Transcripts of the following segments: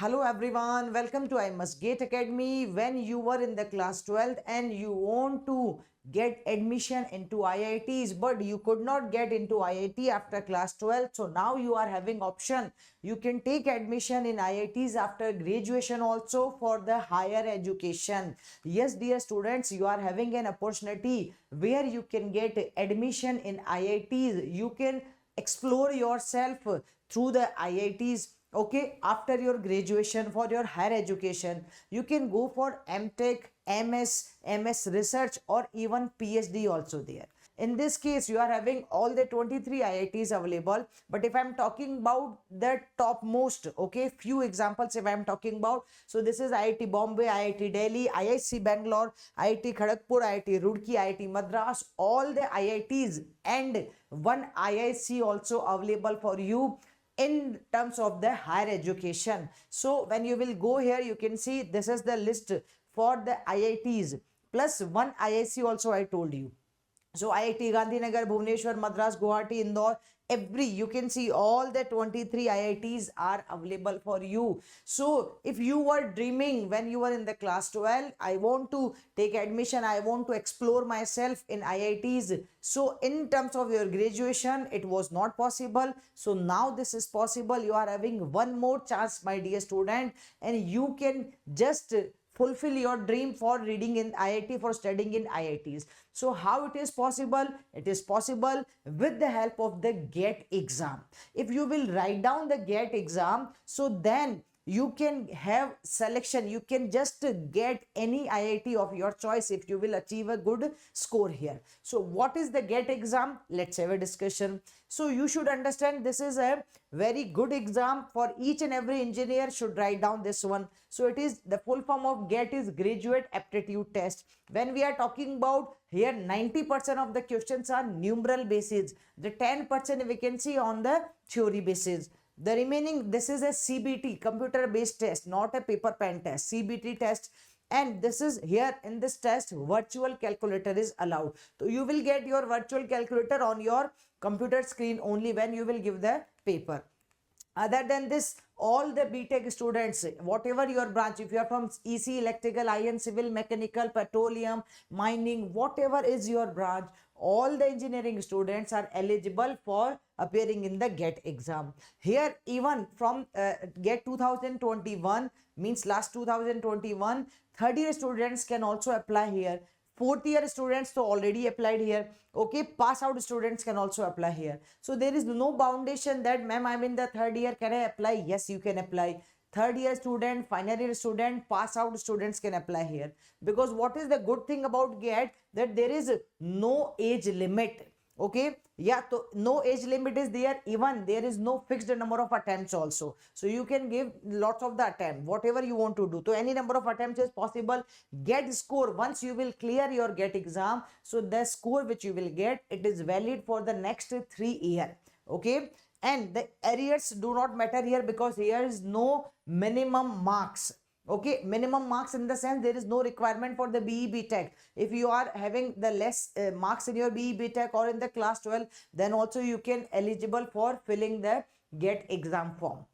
Hello everyone, welcome to I Must Get Academy. When you were in the class 12th and you want to get admission into IITs but you could not get into IIT after class 12, so now you are having option. You can take admission in IITs after graduation also for the higher education. Yes dear students, you are having an opportunity where you can get admission in IITs. You can explore yourself through the IITs. Okay, after your graduation for your higher education, you can go for MTech, MS research, or even PhD also there. In this case, you are having all the 23 IITs available. But if I'm talking about the topmost, okay, few examples if I'm talking about, so this is IIT Bombay, IIT Delhi, IIC Bangalore, IIT Kharagpur, IIT Roorkee, IIT Madras, all the IITs and one IIC also available for you in terms of the higher education. So when you will go here, you can see this is the list for the IITs plus one IIC also I told you. So IIT Gandhinagar, Bhubaneswar, Madras, Guwahati, Indore, every you can see all the 23 IITs are available for you. So if you were dreaming when you were in the class 12, I want to take admission, I want to explore myself in IITs. So in terms of your graduation, it was not possible. So now this is possible. You are having one more chance, my dear student, and you can just fulfill your dream for reading in IIT, for studying in IITs. So how it is possible? It is possible with the help of the GATE exam. If you will write down the GATE exam, so then you can have selection. You can just get any IIT of your choice if you will achieve a good score here. So what is the GATE exam? Let's have a discussion. So you should understand this is a very good exam for each and every engineer should write down this one. So it is the full form of GATE is Graduate Aptitude Test. When we are talking about here, 90% of the questions are numeral basis. The 10% we can see on the theory basis. The remaining, this is a CBT, computer based test, not a paper pen test, CBT test. And this is here in this test, virtual calculator is allowed. So you will get your virtual calculator on your computer screen only when you will give the paper. Other than this, all the BTech students, whatever your branch, if you are from EC, electrical, IN, civil, mechanical, petroleum, mining, whatever is your branch, all the engineering students are eligible for appearing in the GATE exam. Here, even from GATE 2021, means last 2021, third year students can also apply here. Fourth year students so already applied here. Okay, pass out students can also apply here. So there is no foundation that ma'am I'm in the third year, can I apply? Yes, you can apply. Third year student, final year student, pass out students can apply here. Because what is the good thing about GATE? That there is no age limit. Okay, yeah, so no age limit is there. Even there is no fixed number of attempts also. So you can give lots of the attempt, whatever you want to do. So any number of attempts is possible. Get score once you will clear your GATE exam. So the score which you will get, it is valid for the next 3 years. Okay, and the arrears do not matter here because here is no minimum marks. Okay, minimum marks in the sense there is no requirement for the BE BTech. If you are having the less marks in your BE BTech or in the class 12, then also you can eligible for filling the GATE exam form.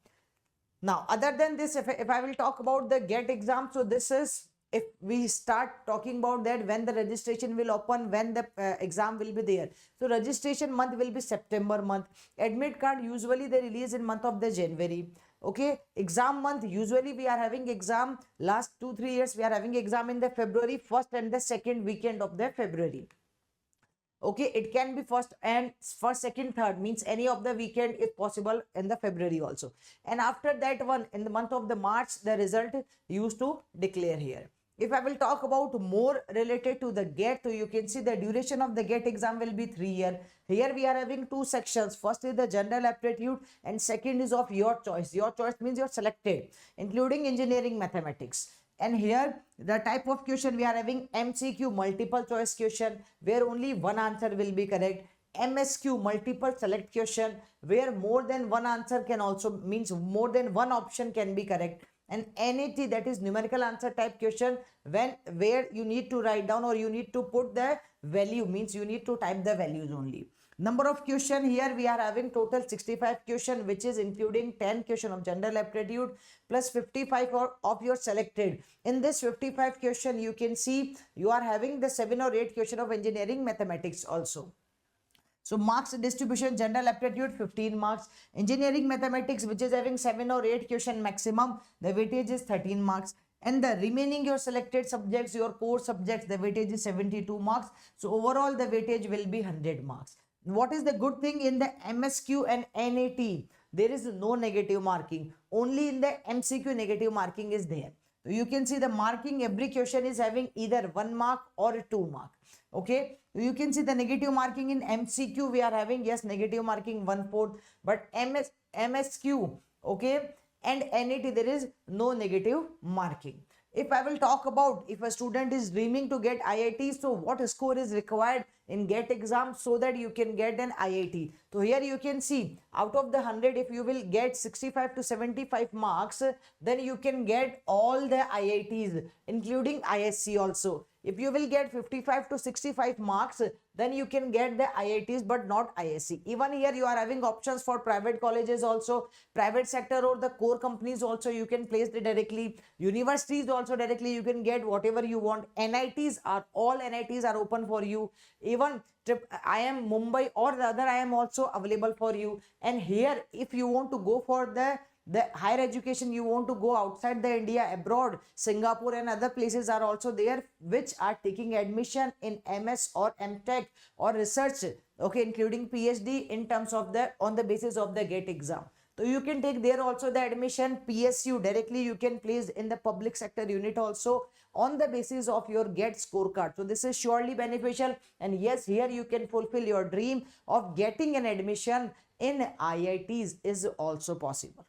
Now, other than this, if I will talk about the GATE exam, so this is, if we start talking about that, when the registration will open, when the exam will be there. So registration month will be September month. Admit card usually they release in month of the January. Okay, exam month, usually we are having exam last 2-3 years, we are having exam in the February, first and the second weekend of the February. Okay, it can be first, second, third, means any of the weekend is possible in the February also. And after that one, in the month of the March, the result used to declare here. If I will talk about more related to the GATE, so you can see the duration of the GATE exam will be 3 years. Here we are having 2 sections. First is the general aptitude and second is of your choice. Your choice means you're selected, including engineering mathematics. And here the type of question we are having MCQ, multiple choice question, where only one answer will be correct. MSQ, multiple select question, where more than one answer can also, means more than one option can be correct. And NAT, that is numerical answer type question, where you need to write down or you need to put the value, means you need to type the values only. Number of question here we are having total 65 question, which is including 10 question of general aptitude plus 55 of your selected. In this 55 question, you can see you are having the 7 or 8 question of engineering mathematics also. So marks distribution, general aptitude 15 marks, engineering mathematics, which is having 7 or 8 question maximum, the weightage is 13 marks. And the remaining your selected subjects, your core subjects, the weightage is 72 marks. So overall the weightage will be 100 marks. What is the good thing in the MSQ and NAT? There is no negative marking. Only in the MCQ negative marking is there. So you can see the marking, every question is having either 1 mark or 2 mark. Okay, you can see the negative marking in MCQ we are having, yes, negative marking 1/4, but MSQ, okay, and NAT there is no negative marking. If I will talk about if a student is dreaming to get IIT, so what score is required in GATE exam so that you can get an IIT? So here you can see out of the 100, if you will get 65 to 75 marks, then you can get all the IITs, including ISC also. If you will get 55 to 65 marks, then you can get the IITs but not ISC. Even here you are having options for private colleges also, private sector or the core companies also you can place it directly. Universities also directly you can get whatever you want. NITs are, all NITs are open for you. Even IIM Mumbai or the other IIM also available for you. And here if you want to go for the higher education, you want to go outside the India, abroad, Singapore and other places are also there, which are taking admission in MS or MTech or research, okay, including PhD in terms of the, on the basis of the GATE exam. So you can take there also the admission. PSU directly you can place in the public sector unit also on the basis of your GATE scorecard. So this is surely beneficial, and yes, here you can fulfill your dream of getting an admission in IITs is also possible.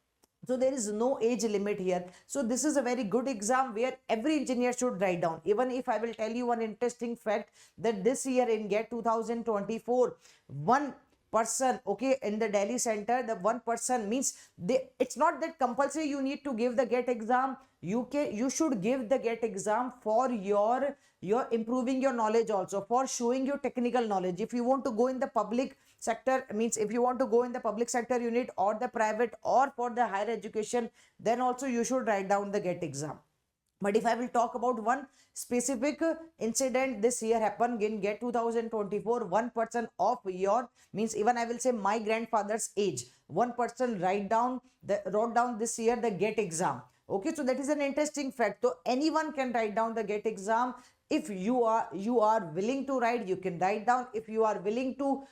So there is no age limit here. So this is a very good exam where every engineer should write down. Even if I will tell you one interesting fact, that this year in GATE 2024, one person, okay, in the Delhi center, the one person means it's not that compulsory you need to give the GATE exam. You should give the GATE exam for your improving your knowledge also, for showing your technical knowledge. If you want to go in the public sector, means if you want to go in the public sector unit or the private or for the higher education, then also you should write down the GATE exam. But if I will talk about one specific incident this year happened in GATE 2024, one person of your, means even I will say my grandfather's age, one person wrote down this year the GATE exam. Okay, so that is an interesting fact. So anyone can write down the GATE exam. If you are willing to write, you can write down. If you are willing to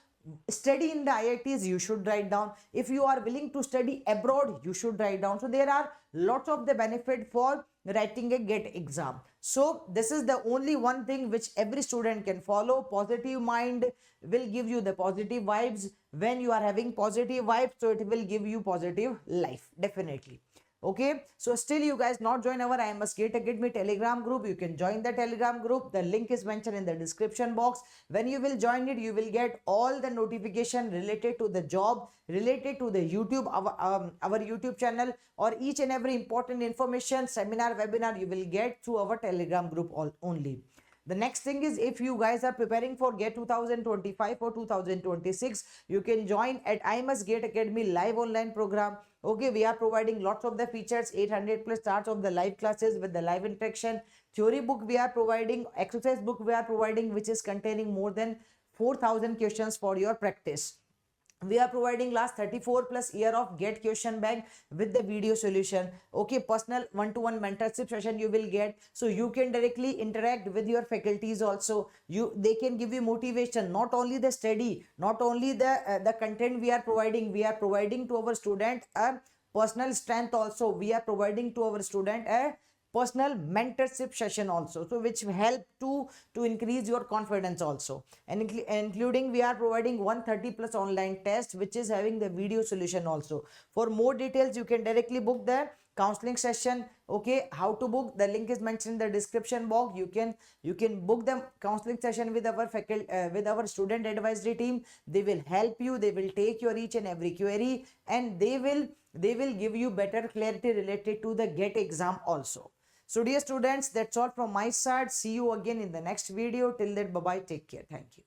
study in the IITs, you should write down. If you are willing to study abroad, you should write down. So there are lots of the benefit for writing a GATE exam. So this is the only one thing which every student can follow. Positive mind will give you the positive vibes. When you are having positive vibes, so it will give you positive life, definitely. Okay, so still you guys not join our I Must GATE Academy Telegram group, you can join the Telegram group. The link is mentioned in the description box. When you will join it, you will get all the notification related to the job, related to the YouTube, our YouTube channel, or each and every important information, seminar, webinar, you will get through our Telegram group only. The next thing is, if you guys are preparing for GATE 2025 or 2026, you can join at I Must GATE Academy live online program. Okay, we are providing lots of the features, 800 plus starts of the live classes with the live interaction. Theory book we are providing, exercise book we are providing, which is containing more than 4,000 questions for your practice. We are providing last 34 plus year of GATE question bank with the video solution. Okay, personal one-to-one mentorship session you will get, so you can directly interact with your faculties also. They can give you motivation, not only the study, not only the content we are providing to our student a personal strength also. We are providing to our student a personal mentorship session also, so which will help to increase your confidence also. And including we are providing 130 plus online test, which is having the video solution also. For more details, you can directly book the counseling session. Okay, how to book, the link is mentioned in the description box. You can book the counseling session with our faculty, with our student advisory team. They will help you, they will take your each and every query, and they will give you better clarity related to the GATE exam also. So dear students, that's all from my side. See you again in the next video. Till then, bye bye, take care. Thank you.